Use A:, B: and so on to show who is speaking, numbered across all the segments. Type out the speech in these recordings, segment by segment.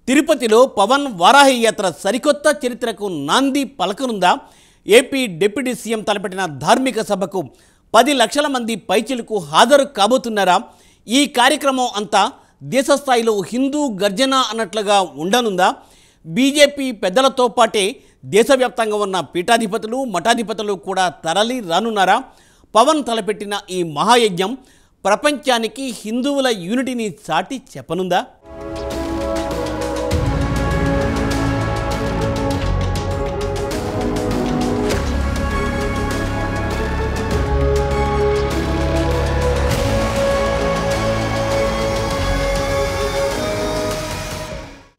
A: తిరుపతిలో పవన్ వారాహి యాత్ర సరికొత్త చరిత్రకు నాంది పలకనుందా? ఏపీ డిప్యూటీ సీఎం తలపెట్టిన ధార్మిక సభకు 10 లక్షల మంది పైచిలకు హాజరు కాబోతున్నారా? ఈ కార్యక్రమం అంతా దేశ స్థాయిలో హిందూ గర్జన అన్నట్లుగా ఉండనుందా? బీజేపీ పెద్దలతో పాటే దేశవ్యాప్తంగా ఉన్న పీఠాధిపతులు మఠాధిపతులు కూడా తరలి రానున్నారా? పవన్ తలపెట్టిన ఈ మహాయజ్ఞం ప్రపంచానికి హిందువుల యూనిటీని చాటి చెప్పనుందా?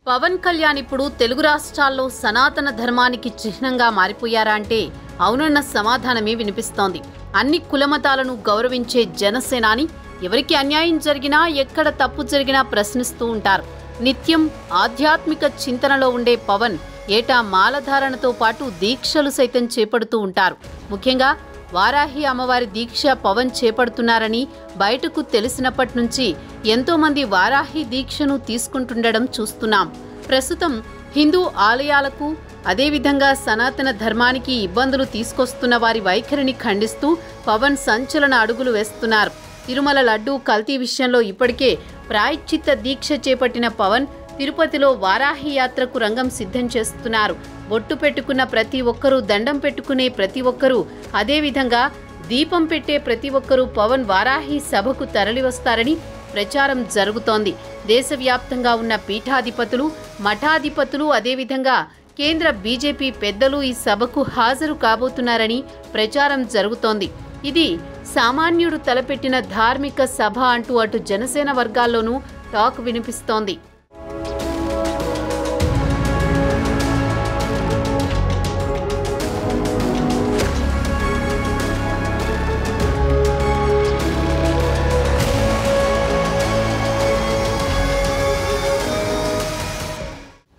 B: పవన్ కళ్యాణ్ ఇప్పుడు తెలుగు రాష్ట్రాల్లో సనాతన ధర్మానికి చిహ్నంగా మారిపోయారా అంటే అవునన్న సమాధానమే వినిపిస్తోంది. అన్ని కులమతాలను గౌరవించే జనసేనాని ఎవరికి అన్యాయం జరిగినా ఎక్కడ తప్పు జరిగినా ప్రశ్నిస్తూ ఉంటారు. నిత్యం ఆధ్యాత్మిక చింతనలో ఉండే పవన్ ఏటా మాలధారణతో పాటు దీక్షలు సైతం చేపడుతూ ఉంటారు. ముఖ్యంగా వారాహి అమ్మవారి దీక్ష పవన్ చేపడుతున్నారని బయటకు తెలిసినప్పటి నుంచి ఎంతోమంది వారాహి దీక్షను తీసుకుంటుండడం చూస్తున్నాం. ప్రస్తుతం హిందూ ఆలయాలకు అదేవిధంగా సనాతన ధర్మానికి ఇబ్బందులు తీసుకొస్తున్న వారి వైఖరిని ఖండిస్తూ పవన్ సంచలన అడుగులు వేస్తున్నారు. తిరుమల లడ్డూ కల్తీ విషయంలో ఇప్పటికే ప్రాయశ్చిత్త దీక్ష చేపట్టిన పవన్ తిరుపతిలో వారాహి యాత్రకు రంగం సిద్ధం చేస్తున్నారు. బొట్టు పెట్టుకున్న ప్రతి ఒక్కరూ, దండం పెట్టుకునే ప్రతి ఒక్కరూ, అదేవిధంగా దీపం పెట్టే ప్రతి ఒక్కరూ పవన్ వారాహి సభకు తరలివస్తారని ప్రచారం జరుగుతోంది. దేశవ్యాప్తంగా ఉన్న పీఠాధిపతులు మఠాధిపతులు అదేవిధంగా కేంద్ర బీజేపీ పెద్దలు ఈ సభకు హాజరు కాబోతున్నారని ప్రచారం జరుగుతోంది. ఇది సామాన్యుడు తలపెట్టిన ధార్మిక సభ అంటూ అటు జనసేన వర్గాల్లోనూ టాక్ వినిపిస్తోంది.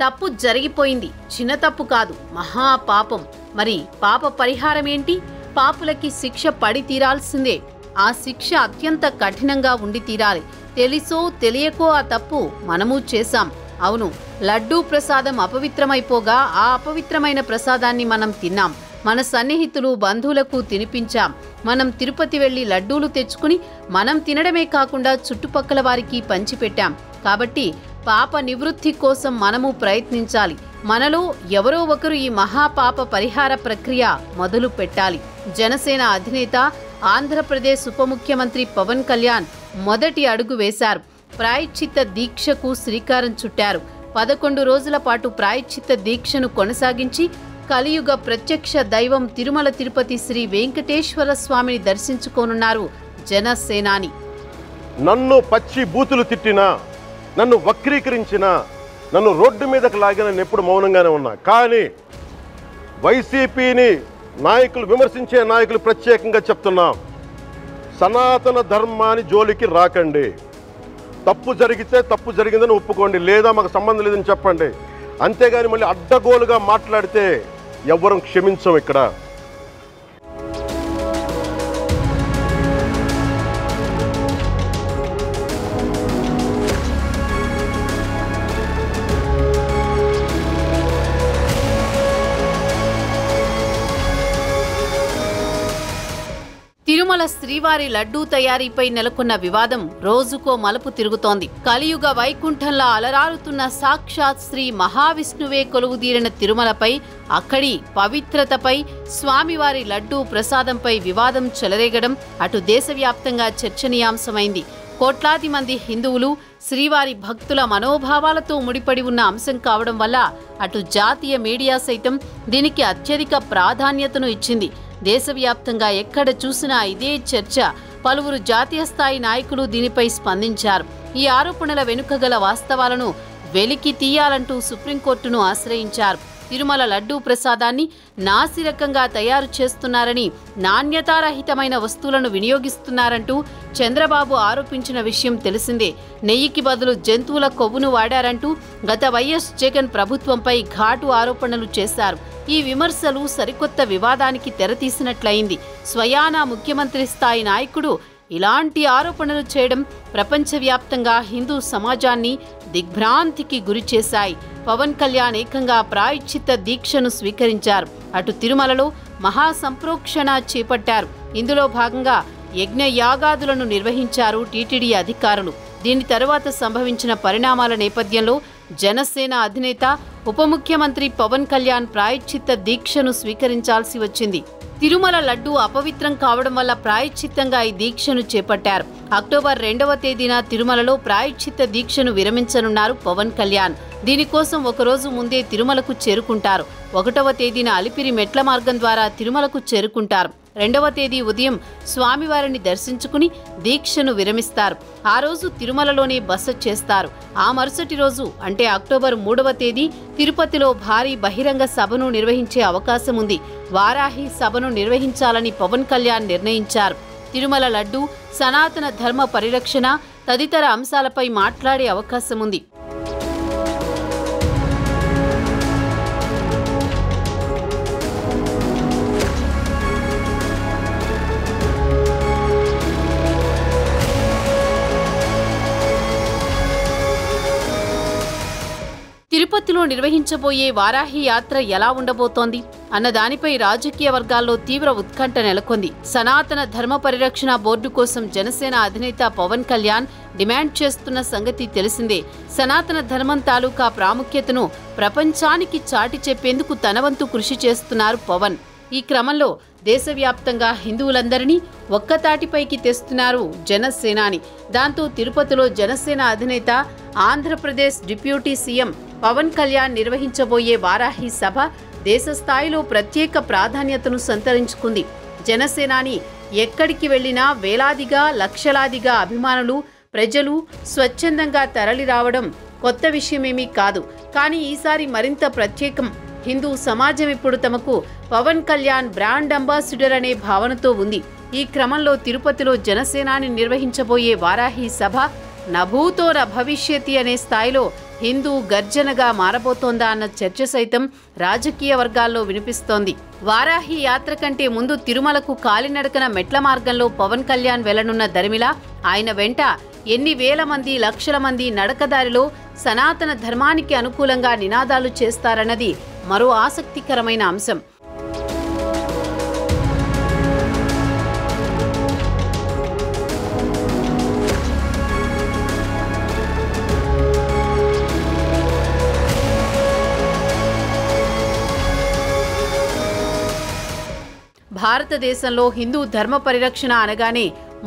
B: తప్పు జరిగిపోయింది, చిన్న తప్పు కాదు, మహాపాపం. మరి పాప పరిహారం ఏంటి? పాపులకి శిక్ష పడి తీరాల్సిందే. ఆ శిక్ష అత్యంత కఠినంగా ఉండి తీరాలి. తెలిసో తెలియకో ఆ తప్పు మనము చేశాం. అవును, లడ్డూ ప్రసాదం అపవిత్రమైపోగా ఆ అపవిత్రమైన ప్రసాదాన్ని మనం తిన్నాం. మన సన్నిహితులు బంధువులకు తినిపించాం. మనం తిరుపతి వెళ్లి లడ్డూలు తెచ్చుకుని మనం తినడమే కాకుండా చుట్టుపక్కల వారికి పంచిపెట్టాం. కాబట్టి పాప నివృత్తి కోసం మనము ప్రయత్నించాలి. మనలో ఎవరో ఒకరు ఈ మహాపాప పరిహార ప్రక్రియ మొదలు పెట్టాలి. జనసేన అధినేత ఆంధ్రప్రదేశ్ ఉప ముఖ్యమంత్రి పవన్ కళ్యాణ్ మొదటి అడుగు వేశారు. ప్రాయశ్చిత్త దీక్షకు శ్రీకారం చుట్టారు. 11 రోజుల పాటు ప్రాయశ్చిత్త దీక్షను కొనసాగించి కలియుగ ప్రత్యక్ష దైవం తిరుమల తిరుపతి శ్రీ వెంకటేశ్వర స్వామిని దర్శించుకోనున్నారు జనసేనాని.
C: నన్ను పచ్చి బూతులు తిట్టినా, నన్ను వక్రీకరించిన, నన్ను రోడ్డు మీదకు లాగిన నేను ఎప్పుడు మౌనంగానే ఉన్నా. కానీ వైసీపీని నాయకులు విమర్శించే నాయకులు ప్రత్యేకంగా చెప్తున్నాం, సనాతన ధర్మాన్ని జోలికి రాకండి. తప్పు జరిగితే తప్పు జరిగిందని ఒప్పుకోండి, లేదా మాకు సంబంధం లేదని చెప్పండి. అంతేగాని మళ్ళీ అడ్డగోలుగా మాట్లాడితే ఎవ్వరం క్షమించం. ఇక్కడ
B: తిరుమల శ్రీవారి లడ్డూ తయారీపై నెలకొన్న వివాదం రోజుకో మలుపు తిరుగుతోంది. కలియుగ వైకుంఠంలా అలరారుతున్న సాక్షాత్ శ్రీ మహావిష్ణువే కొలువుదీరిన తిరుమలపై, అక్కడి పవిత్రతపై, స్వామివారి లడ్డూ ప్రసాదంపై వివాదం చెలరేగడం అటు దేశవ్యాప్తంగా చర్చనీయాంశమైంది. కోట్లాది మంది హిందువులు శ్రీవారి భక్తుల మనోభావాలతో ముడిపడి ఉన్న అంశం కావడం వల్ల అటు జాతీయ మీడియా సైతం దీనికి అత్యధిక ప్రాధాన్యతను ఇచ్చింది. దేశవ్యాప్తంగా ఎక్కడ చూసినా ఇదే చర్చ. పలువురు జాతీయ స్థాయి నాయకులు దీనిపై స్పందించారు. ఈ ఆరోపణల వెనుక గల వాస్తవాలను వెలికి తీయాలంటూ సుప్రీంకోర్టును ఆశ్రయించారు. తిరుమల లడ్డూ ప్రసాదాన్ని నాసిరకంగా తయారు చేస్తున్నారని, నాణ్యతారహితమైన వస్తువులను వినియోగిస్తున్నారంటూ చంద్రబాబు ఆరోపించిన విషయం తెలిసిందే. నెయ్యికి బదులు జంతువుల కొవ్వును వాడారంటూ గత వైఎస్ జగన్ ప్రభుత్వంపై ఘాటు ఆరోపణలు చేశారు. ఈ విమర్శలు సరికొత్త వివాదానికి తెరతీసినట్లయింది. స్వయానా ముఖ్యమంత్రి స్థాయి నాయకుడు ఇలాంటి ఆరోపణలు చేయడం ప్రపంచవ్యాప్తంగా హిందూ సమాజాన్ని దిగ్భ్రాంతికి గురిచేశాయి. పవన్ కళ్యాణ్ ఏకంగా ప్రాయశ్చిత్త దీక్షను స్వీకరించారు. అటు తిరుమలలో మహాసంప్రోక్షణ చేపట్టారు. ఇందులో భాగంగా యజ్ఞ యాగాదులను నిర్వహించారు టీటీడీ అధికారులు. దీని తర్వాత సంభవించిన పరిణామాల నేపథ్యంలో జనసేన అధినేత ఉప ముఖ్యమంత్రి పవన్ కళ్యాణ్ ప్రాయశ్చిత్త దీక్షను స్వీకరించాల్సి వచ్చింది. తిరుమల లడ్డూ అపవిత్రం కావడం వల్ల ప్రాయశ్చిత్తంగా ఈ దీక్షను చేపట్టారు. అక్టోబర్ 2వ తేదీన తిరుమలలో ప్రాయశ్చిత్త దీక్షను విరమించనున్నారు పవన్ కళ్యాణ్. దీనికోసం ఒకరోజు ముందే తిరుమలకు చేరుకుంటారు. 1వ తేదీన అలిపిరి మెట్ల మార్గం ద్వారా తిరుమలకు చేరుకుంటారు. 2వ తేదీ ఉదయం స్వామివారిని దర్శించుకుని దీక్షను విరమిస్తారు. ఆ రోజు తిరుమలలోనే బస చేస్తారు. ఆ మరుసటి రోజు అంటే అక్టోబర్ 3వ తేదీ తిరుపతిలో భారీ బహిరంగ సభను నిర్వహించే అవకాశం ఉంది. వారాహి సభను నిర్వహించాలని పవన్ కళ్యాణ్ నిర్ణయించారు. తిరుమల లడ్డూ, సనాతన ధర్మ పరిరక్షణ తదితర అంశాలపై మాట్లాడే అవకాశం ఉంది. తిరుపతిలో నిర్వహించబోయే వారాహి యాత్ర ఎలా ఉండబోతోంది అన్న దానిపై రాజకీయ వర్గాల్లో తీవ్ర ఉత్కంఠ నెలకొంది. సనాతన ధర్మ పరిరక్షణ బోర్డు కోసం జనసేన అధినేత పవన్ కళ్యాణ్ డిమాండ్ చేస్తున్న సంగతి తెలిసిందే. సనాతన ధర్మం తాలూకా ప్రాముఖ్యతను ప్రపంచానికి చాటి చెప్పేందుకు తన వంతు కృషి చేస్తున్నారు పవన్. ఈ క్రమంలో దేశవ్యాప్తంగా హిందువులందరినీ ఒక్కతాటిపైకి తెస్తున్నారు జనసేనాని. దాంతో తిరుపతిలో జనసేన అధినేత, ఆంధ్రప్రదేశ్ డిప్యూటీ సీఎం పవన్ కళ్యాణ్ నిర్వహించబోయే వారాహి సభ దేశ స్థాయిలో ప్రత్యేక ప్రాధాన్యతను సంతరించుకుంది. జనసేనాని ఎక్కడికి వెళ్లినా వేలాదిగా, లక్షలాదిగా అభిమానులు, ప్రజలు స్వచ్ఛందంగా తరలిరావడం కొత్త విషయమేమీ కాదు. కానీ ఈసారి మరింత ప్రత్యేకం. హిందూ సమాజం ఇప్పుడు తమకు పవన్ కళ్యాణ్ బ్రాండ్ అంబాసిడర్ అనే భావనతో ఉంది. ఈ క్రమంలో తిరుపతిలో జనసేనాని నిర్వహించబోయే వారాహి సభ నభూతో న భవిష్యతి అనే స్థాయిలో హిందూ గర్జనగా మారబోతోందా అన్న చర్చ సైతం రాజకీయ వర్గాల్లో వినిపిస్తోంది. వారాహి యాత్ర కంటే ముందు తిరుమలకు కాలినడకన మెట్ల మార్గంలో పవన్ కళ్యాణ్ వెళ్లనున్న దరిమిలా ఆయన వెంట ఎన్ని వేల మంది, లక్షల మంది నడకదారిలో సనాతన ధర్మానికి అనుకూలంగా నినాదాలు చేస్తారన్నది మరో ఆసక్తికరమైన అంశం. భారతదేశంలో హిందూ ధర్మ పరిరక్షణ అనగానే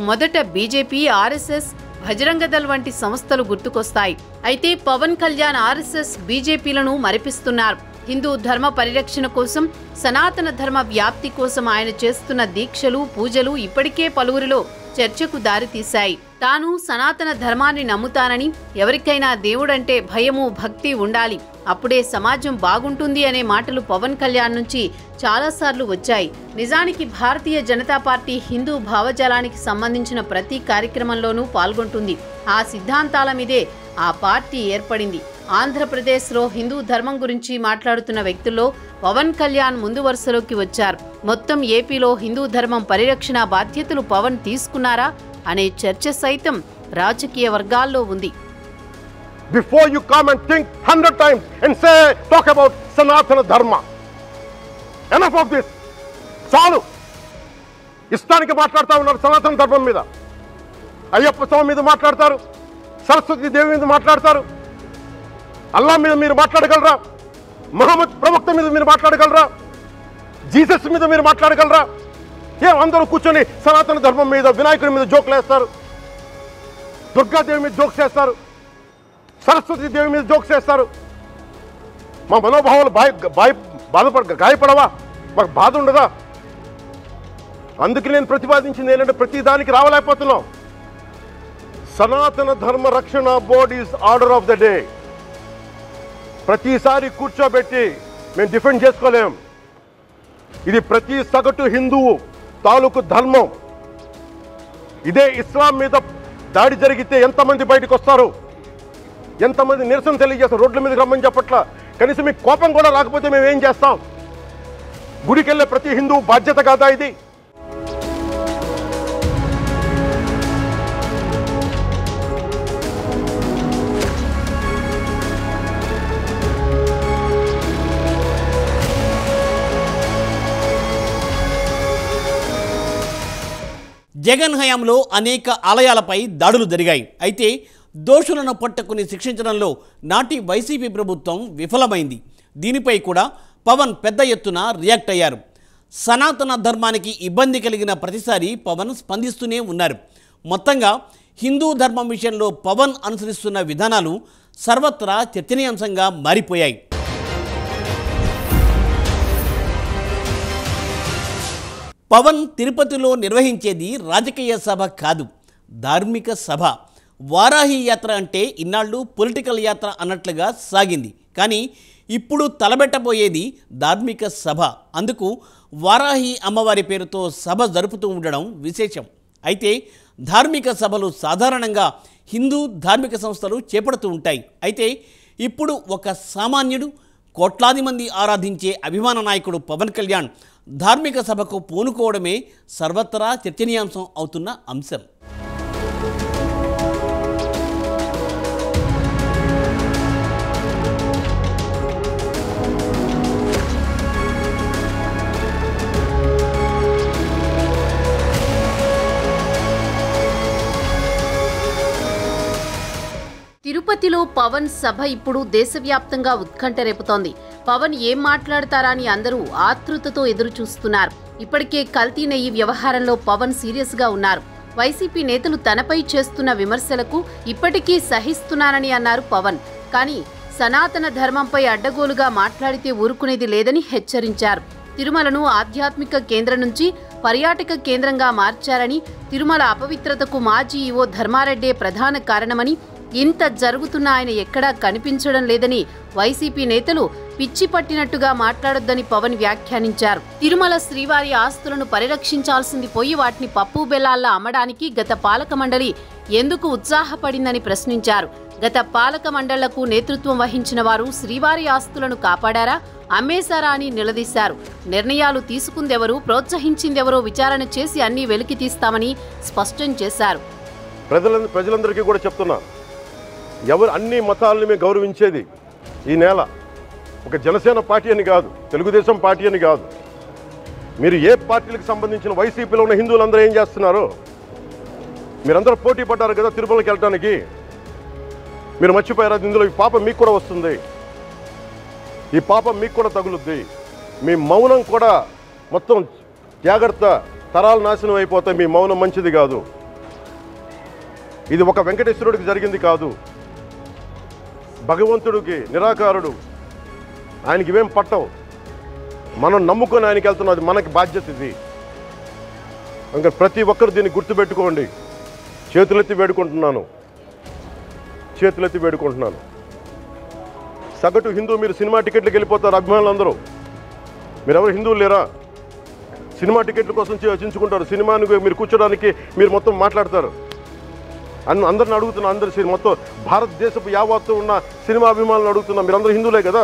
B: మొదట బీజేపీ, ఆర్ఎస్ఎస్, బజరంగదళ్ వంటి సంస్థలు గుర్తుకొస్తాయి. అయితే పవన్ కళ్యాణ్ ఆర్ఎస్ఎస్, బీజేపీలను మరిపిస్తున్నారు. హిందూ ధర్మ పరిరక్షణ కోసం, సనాతన ధర్మ వ్యాప్తి కోసం ఆయన చేస్తున్న దీక్షలు, పూజలు ఇప్పటికే పలువురిలో చర్చకు దారితీశాయి. తాను సనాతన ధర్మాన్ని నమ్ముతానని, ఎవరికైనా దేవుడంటే భయము, భక్తి ఉండాలి, అప్పుడే సమాజం బాగుంటుంది అనే మాటలు పవన్ కళ్యాణ్ నుంచి చాలాసార్లు వచ్చాయి. నిజానికి భారతీయ జనతా పార్టీ హిందూ భావజాలానికి సంబంధించిన ప్రతి కార్యక్రమంలోనూ పాల్గొంటుంది. ఆ సిద్ధాంతాల మీదే ఆ పార్టీ ఏర్పడింది. ఆంధ్రప్రదేశ్లో హిందూ ధర్మం గురించి మాట్లాడుతున్న వ్యక్తుల్లో పవన్ కళ్యాణ్ ముందు వరుసలోకి వచ్చారు. మొత్తం ఏపీలో హిందూ ధర్మం పరిరక్షణ బాధ్యతలు పవన్ తీసుకున్నారా అనే చర్చ సైతం రాజకీయ వర్గాల్లో ఉంది.
C: Before you come and think 100 times and say, talk about Sanatana Dharma. Enough of this. చాలు. ఇష్టానికి మాట్లాడుతూ ఉన్నారు సనాతన ధర్మం మీద. అయ్యప్ప స్వామి మీద మాట్లాడతారు, సరస్వతి దేవి మీద మాట్లాడతారు, అల్లా మీద మీరు మాట్లాడగలరా? మహమ్మద్ ప్రవక్త మీద మీరు మాట్లాడగలరా? జీసస్ మీద మీరు మాట్లాడగలరా? అందరూ కూర్చొని సనాతన ధర్మం మీద, వినాయకుడి మీద జోకులు వేస్తారు, దుర్గాదేవి మీద జోక్స్ వేస్తారు, సరస్వతి దేవి మీద జోక్స్ వేస్తారు. మా మనోభావాలు గాయపడవా? మాకు బాధ ఉండదా? అందుకే నేను ప్రతిపాదించింది ఏంటంటే ప్రతి దానికి రావలేకపోతున్నాం. సనాతన ధర్మ రక్షణ board is order of the day. ప్రతిసారి కూర్చోబెట్టి మేము డిఫెండ్ చేసుకోలేం. ఇది ప్రతి సగటు హిందువు తాలూకు ధర్మం. ఇదే ఇస్లాం మీద దాడి జరిగితే ఎంతమంది బయటకు వస్తారు, ఎంతమంది నిరసన తెలియజేస్తారు, రోడ్ల మీదకి రమ్మని చెప్పట్ల. కనీసం మీకు కోపం కూడా రాకపోతే మేము ఏం చేస్తాం? గుడికి వెళ్ళే ప్రతి హిందువు బాధ్యత కాదా ఇది?
A: జగన్ హయాంలో అనేక ఆలయాలపై దాడులు జరిగాయి. అయితే దోషులను పట్టుకుని శిక్షించడంలో నాటి వైసీపీ ప్రభుత్వం విఫలమైంది. దీనిపై కూడా పవన్ పెద్ద ఎత్తున రియాక్ట్ అయ్యారు. సనాతన ధర్మానికి ఇబ్బంది కలిగిన ప్రతిసారి పవన్ స్పందిస్తూనే ఉన్నారు. మొత్తంగా హిందూ ధర్మం విషయంలో పవన్ అనుసరిస్తున్న విధానాలు సర్వత్రా చర్చనీయాంశంగా మారిపోయాయి. పవన్ తిరుపతిలో నిర్వహించేది రాజకీయ సభ కాదు, ధార్మిక సభ. వారాహి యాత్ర అంటే ఇన్నాళ్ళు పొలిటికల్ యాత్ర అన్నట్లుగా సాగింది. కానీ ఇప్పుడు తలబెట్టబోయేది ధార్మిక సభ. అందుకు వారాహి అమ్మవారి పేరుతో సభ జరుపుతూ ఉండడం విశేషం. అయితే ధార్మిక సభలు సాధారణంగా హిందూ ధార్మిక సంస్థలు చేపడుతూ ఉంటాయి. అయితే ఇప్పుడు ఒక సామాన్యుడు, కోట్లాది మంది ఆరాధించే అభిమాన నాయకుడు పవన్ కళ్యాణ్ ధార్మిక సభకు పూనుకోవడమే సర్వత్రా చర్చనీయాంశం అవుతున్న అంశం.
B: తిరుపతిలో పవన్ సభ ఇప్పుడు దేశవ్యాప్తంగా ఉత్కంఠ రేపుతోంది. పవన్ ఏం మాట్లాడతారా అని అందరూ ఆతృతతో ఎదురు చూస్తున్నారు. ఇప్పటికే కల్తీ నెయ్యి వ్యవహారంలో పవన్ సీరియస్ గా ఉన్నారు. వైసీపీ నేతలు తనపై చేస్తున్న విమర్శలకు ఇప్పటికీ సహిస్తున్నానని అన్నారు పవన్. కానీ సనాతన ధర్మంపై అడ్డగోలుగా మాట్లాడితే ఊరుకునేది లేదని హెచ్చరించారు. తిరుమలను ఆధ్యాత్మిక కేంద్రం నుంచి పర్యాటక కేంద్రంగా మార్చారని, తిరుమల అపవిత్రతకు మాజీ ఈవో ధర్మారెడ్డే ప్రధాన కారణమని, ఇంత జరుగుతున్న ఆయన ఎక్కడా కనిపించడం లేదని వైసీపీ నేతలు పిచ్చి పట్టినట్టుగా మాట్లాడొద్దని పవన్ వ్యాఖ్యానించారు. తిరుమల శ్రీవారి ఆస్తులను పరిరక్షించాల్సింది పోయి వాటిని పప్పు బెల్లాల్లా అమ్మడానికి గత పాలక మండలి ఎందుకు ఉత్సాహపడిందని ప్రశ్నించారు. గత పాలక మండళ్లకు నేతృత్వం వహించిన వారు శ్రీవారి ఆస్తులను కాపాడారా, అమ్మేశారా అని నిలదీశారు. నిర్ణయాలు తీసుకుందెవరు, ప్రోత్సహించిందెవరో విచారణ చేసి అన్నీ వెలికి తీస్తామని స్పష్టం చేశారు.
C: ప్రజలందరికీ కూడా చెప్తున్నా, ఎవరు అన్ని మతాలను మేము గౌరవించేది ఈ నేల. ఒక జనసేన పార్టీ అని కాదు, తెలుగుదేశం పార్టీ అని కాదు. మీరు ఏ పార్టీలకు సంబంధించిన వైసీపీలో ఉన్న హిందువులందరూ ఏం చేస్తున్నారు? మీరందరూ పోటీ పడ్డారు కదా తిరుమలకి వెళ్ళడానికి. మీరు మర్చిపోయారా? ఇందులో ఈ పాపం మీకు కూడా వస్తుంది, ఈ పాపం మీకు కూడా తగులుద్ది. మీ మౌనం కూడా మొత్తం జాగ్రత్త, తరాలు నాశనం అయిపోతాయి. మీ మౌనం మంచిది కాదు. ఇది ఒక వెంకటేశ్వరుడికి జరిగింది కాదు, భగవంతుడికి, నిరాకారుడు, ఆయనకి ఇవేం పట్టవు. మనం నమ్ముకొని ఆయనకి వెళ్తున్నది మనకి బాధ్యత. ఇది ఇంకా ప్రతి ఒక్కరు దీన్ని గుర్తుపెట్టుకోండి. చేతులెత్తి వేడుకుంటున్నాను. సగటు హిందూ మీరు సినిమా టికెట్లకు వెళ్ళిపోతారు. అభిమానులందరూ మీరెవరు హిందువులు లేరా? సినిమా టికెట్ల కోసం చించుకుంటారు. సినిమాని మీరు కూర్చోడానికి మీరు మొత్తం మాట్లాడతారు. అందరిని అడుగుతున్నా, అందరు మొత్తం భారతదేశపు యావత్తు ఉన్న సినిమా అభిమానులను అడుగుతున్నా, మీరందరూ హిందువులే కదా,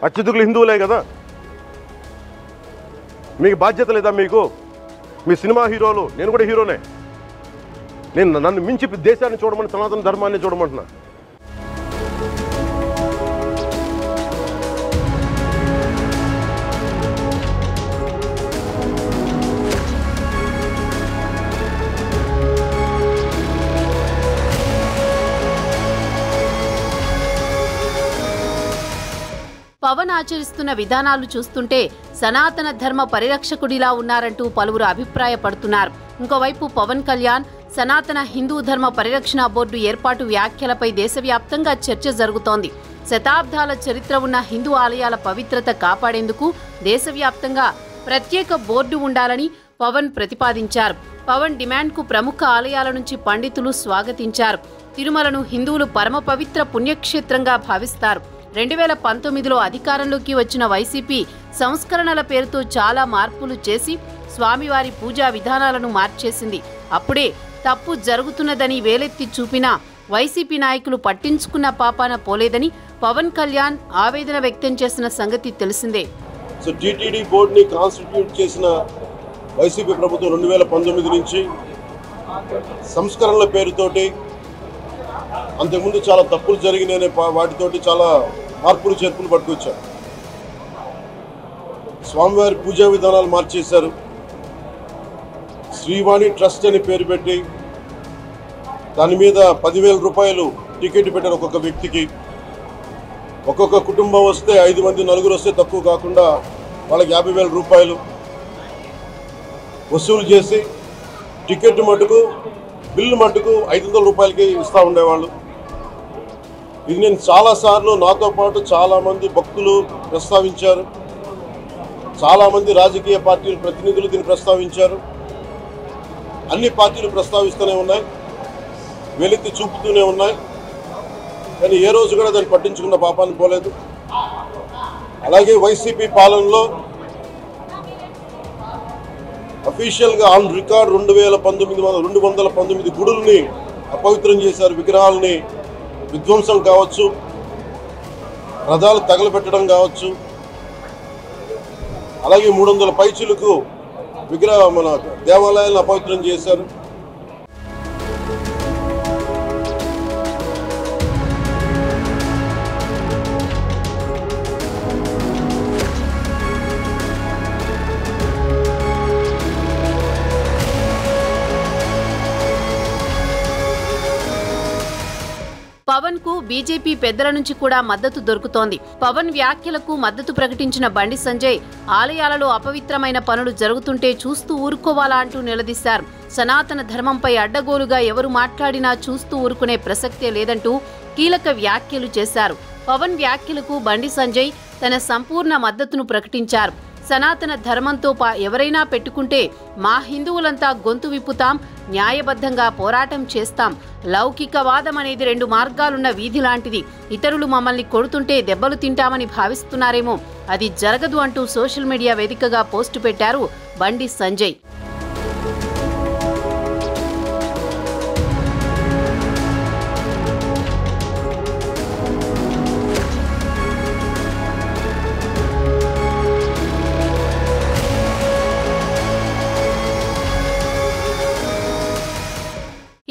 C: అత్యధికులు హిందువులే కదా. మీకు బాధ్యత లేదా? మీకు మీ సినిమా హీరోలు, నేను కూడా హీరోనే. నన్ను మించి దేశాన్ని చూడమని, సనాతన ధర్మాన్ని చూడమంటున్నా.
B: పవన్ ఆచరిస్తున్న విధానాలు చూస్తుంటే సనాతన ధర్మ పరిరక్షకుడిలా ఉన్నారంటూ పలువురు అభిప్రాయపడుతున్నారు. ఇంకోవైపు పవన్ కళ్యాణ్ సనాతన హిందూ ధర్మ పరిరక్షణ బోర్డు ఏర్పాటు వ్యాఖ్యలపై దేశవ్యాప్తంగా చర్చ జరుగుతోంది. శతాబ్దాల చరిత్ర ఉన్న హిందూ ఆలయాల పవిత్రత కాపాడేందుకు దేశవ్యాప్తంగా ప్రత్యేక బోర్డు ఉండాలని పవన్ ప్రతిపాదించారు. పవన్ డిమాండ్కు ప్రముఖ ఆలయాల నుంచి పండితులు స్వాగతించారు. తిరుమలను హిందువులు పరమ పవిత్ర పుణ్యక్షేత్రంగా భావిస్తారు. 2019లో అధికారంలోకి వచ్చిన వైసీపీ సంస్కరణల పేరుతో చాలా మార్పులు చేసి స్వామివారి పూజా విధానాలను మార్చేసింది. అప్పుడే తప్పు జరుగుతున్నదని వేలెత్తి చూపినా వైసీపీ నాయకులు పట్టించుకున్న పాపాన పోలేదని పవన్ కళ్యాణ్ ఆవేదన వ్యక్తం చేసిన సంగతి తెలిసిందే.
C: సో టీటీడీ బోర్డుని కాన్స్టిట్యూట్ చేసిన వైసీపీ ప్రభుత్వం 2019 నుంచి సంస్కరణల పేరుతోటి, అంతకుముందు చాలా తప్పులు జరిగినాయనే వాటితోటి చాలా మార్పులు చేర్పులు పట్టుకొచ్చారు. స్వామివారి పూజా విధానాలు మార్చేశారు. శ్రీవాణి ట్రస్ట్ అని పేరు పెట్టి దాని మీద 10,000 రూపాయలు టికెట్ పెట్టారు ఒక్కొక్క వ్యక్తికి. ఒక్కొక్క కుటుంబం వస్తే 5 మంది నలుగురు వస్తే తక్కువ కాకుండా వాళ్ళకి 50,000 రూపాయలు వసూలు చేసి టికెట్ మటుకు బిల్లు మటుకు 500 రూపాయలకి ఇస్తూ ఉండేవాళ్ళు. ఇది నేను చాలాసార్లు నాతో పాటు చాలామంది భక్తులు ప్రస్తావించారు, చాలామంది రాజకీయ పార్టీల ప్రతినిధులు దీన్ని ప్రస్తావించారు. అన్ని పార్టీలు ప్రస్తావిస్తూనే ఉన్నాయి, వెలికి చూపుతూనే ఉన్నాయి. కానీ ఏ రోజు కూడా దాన్ని పట్టించుకున్న పాపాన్ని పోలేదు. అలాగే వైసీపీ పాలనలో అఫీషియల్గా ఆన్ రికార్డ్ 219 గుడుల్ని అపవిత్రం చేశారు. విగ్రహాలని విధ్వంసం కావచ్చు, రథాలు తగలబెట్టడం కావచ్చు, అలాగే 300 పైచులకు మన దేవాలయాలను అపవిత్రం చేశారు.
B: పవన్ కు బీజేపీ పెద్దల నుంచి కూడా మద్దతు దొరుకుతోంది. పవన్ వ్యాఖ్యలకు మద్దతు ప్రకటించిన బండి సంజయ్ ఆలయాలలో అపవిత్రమైన పనులు జరుగుతుంటే చూస్తూ ఊరుకోవాలా అంటూ నిలదీశారు. సనాతన ధర్మంపై అడ్డగోలుగా ఎవరు మాట్లాడినా చూస్తూ ఊరుకునే ప్రసక్తే లేదంటూ కీలక వ్యాఖ్యలు చేశారు. పవన్ వ్యాఖ్యలకు బండి సంజయ్ తన సంపూర్ణ మద్దతును ప్రకటించారు. సనాతన ధర్మంతో ఎవరైనా పెట్టుకుంటే మా హిందువులంతా గొంతు విప్పుతాం, న్యాయబద్ధంగా పోరాటం చేస్తాం. లౌకికవాదం అనేది 2 మార్గాలున్న వీధి లాంటిది. ఇతరులు మమ్మల్ని కొడుతుంటే దెబ్బలు తింటామని భావిస్తున్నారేమో, అది జరగదు అంటూ సోషల్ మీడియా వేదికగా పోస్టు పెట్టారు బండి సంజయ్.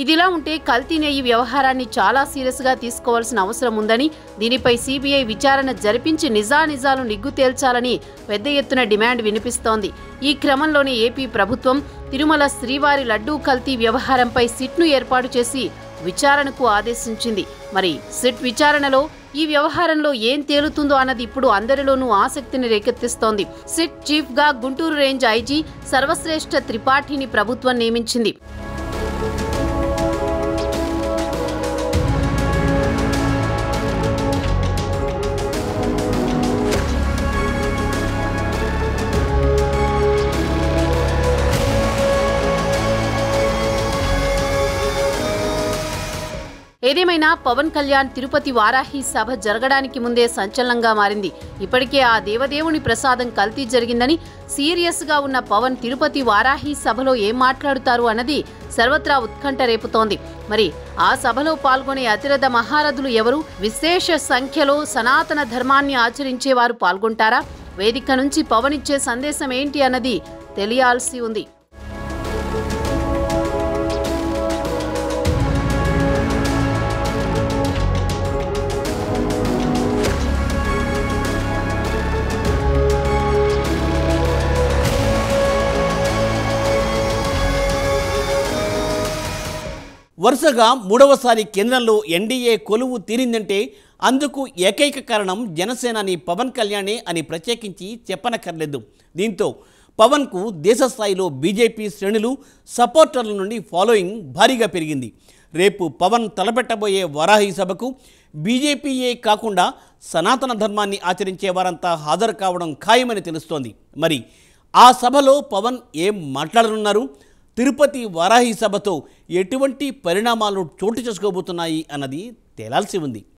B: ఇదిలా ఉంటే కల్తీ నెయ్యి వ్యవహారాన్ని చాలా సీరియస్గా తీసుకోవాల్సిన అవసరం ఉందని, దీనిపై సీబీఐ విచారణ జరిపించి నిజానిజాలు నిగ్గు తేల్చాలని పెద్ద ఎత్తున డిమాండ్ వినిపిస్తోంది. ఈ క్రమంలోనే ఏపీ ప్రభుత్వం తిరుమల శ్రీవారి లడ్డూ కల్తీ వ్యవహారంపై సిట్ను ఏర్పాటు చేసి విచారణకు ఆదేశించింది. మరి సిట్ విచారణలో ఈ వ్యవహారంలో ఏం తేలుతుందో అన్నది ఇప్పుడు అందరిలోనూ ఆసక్తిని రేకెత్తిస్తోంది. సిట్ చీఫ్ గా గుంటూరు రేంజ్ ఐజీ సర్వశ్రేష్ఠ త్రిపాఠిని ప్రభుత్వం నియమించింది. ఏదేమైనా పవన్ కళ్యాణ్ తిరుపతి వారాహి సభ జరగడానికి ముందే సంచలనంగా మారింది. ఇప్పటికే ఆ దేవదేవుని ప్రసాదం కల్తీ జరిగిందని సీరియస్ గా ఉన్న పవన్ తిరుపతి వారాహి సభలో ఏం మాట్లాడుతారు అన్నది సర్వత్రా ఉత్కంఠ రేపుతోంది. మరి ఆ సభలో పాల్గొనే అతిరథ మహారథులు ఎవరు? విశేష సంఖ్యలో సనాతన ధర్మాన్ని ఆచరించేవారు పాల్గొంటారా? వేదిక నుంచి పవన్ ఇచ్చే సందేశం ఏంటి అన్నది తెలియాల్సి ఉంది.
A: వరుసగా 3వసారి కేంద్రంలో ఎన్డీఏ కొలువు తీరిందంటే అందుకు ఏకైక కారణం జనసేనాని పవన్ కళ్యాణే అని ప్రత్యేకించి చెప్పనక్కర్లేదు. దీంతో పవన్కు దేశస్థాయిలో బీజేపీ శ్రేణులు సపోర్టర్ల నుండి ఫాలోయింగ్ భారీగా పెరిగింది. రేపు పవన్ తలపెట్టబోయే వారాహి సభకు బీజేపీయే కాకుండా సనాతన ధర్మాన్ని ఆచరించే వారంతా హాజరు కావడం ఖాయమని తెలుస్తోంది. మరి ఆ సభలో పవన్ ఏం మాట్లాడనున్నారు? తిరుపతి వారాహి సభతో ఎటువంటి పరిణామాలు చోటు చేసుకోబోతున్నాయి అన్నది తేలాల్సి ఉంది.